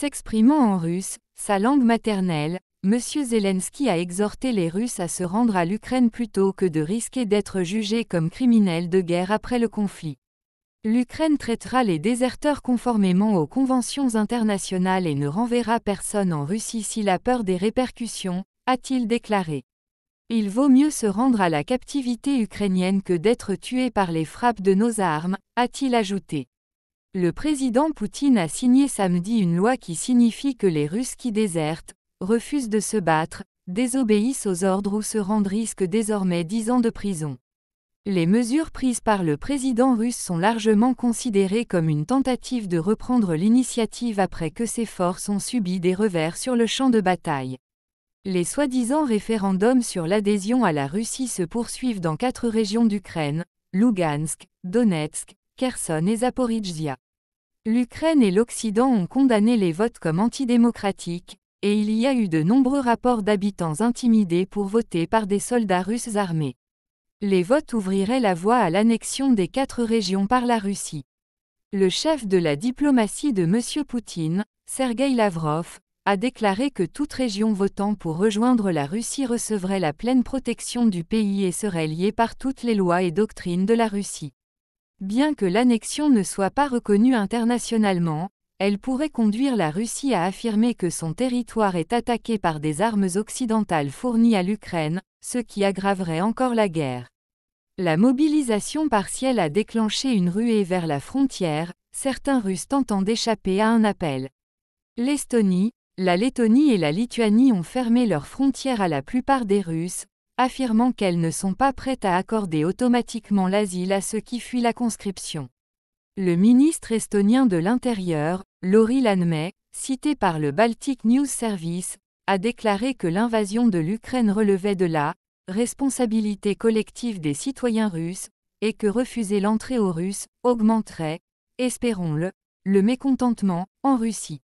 S'exprimant en russe, sa langue maternelle, M. Zelensky a exhorté les Russes à se rendre à l'Ukraine plutôt que de risquer d'être jugés comme criminels de guerre après le conflit. L'Ukraine traitera les déserteurs conformément aux conventions internationales et ne renverra personne en Russie s'il a peur des répercussions, a-t-il déclaré. Il vaut mieux se rendre à la captivité ukrainienne que d'être tué par les frappes de nos armes, a-t-il ajouté. Le président Poutine a signé samedi une loi qui signifie que les Russes qui désertent, refusent de se battre, désobéissent aux ordres ou se rendent risquent désormais 10 ans de prison. Les mesures prises par le président russe sont largement considérées comme une tentative de reprendre l'initiative après que ses forces ont subi des revers sur le champ de bataille. Les soi-disant référendums sur l'adhésion à la Russie se poursuivent dans 4 régions d'Ukraine, Lougansk, Donetsk, Kherson et Zaporijzia. L'Ukraine et l'Occident ont condamné les votes comme antidémocratiques, et il y a eu de nombreux rapports d'habitants intimidés pour voter par des soldats russes armés. Les votes ouvriraient la voie à l'annexion des 4 régions par la Russie. Le chef de la diplomatie de M. Poutine, Sergueï Lavrov, a déclaré que toute région votant pour rejoindre la Russie recevrait la pleine protection du pays et serait liée par toutes les lois et doctrines de la Russie. Bien que l'annexion ne soit pas reconnue internationalement, elle pourrait conduire la Russie à affirmer que son territoire est attaqué par des armes occidentales fournies à l'Ukraine, ce qui aggraverait encore la guerre. La mobilisation partielle a déclenché une ruée vers la frontière, certains Russes tentant d'échapper à un appel. L'Estonie, la Lettonie et la Lituanie ont fermé leurs frontières à la plupart des Russes, affirmant qu'elles ne sont pas prêtes à accorder automatiquement l'asile à ceux qui fuient la conscription. Le ministre estonien de l'Intérieur, Lauri Läänemaa, cité par le Baltic News Service, a déclaré que l'invasion de l'Ukraine relevait de la responsabilité collective des citoyens russes, et que refuser l'entrée aux Russes augmenterait, espérons-le, le mécontentement en Russie.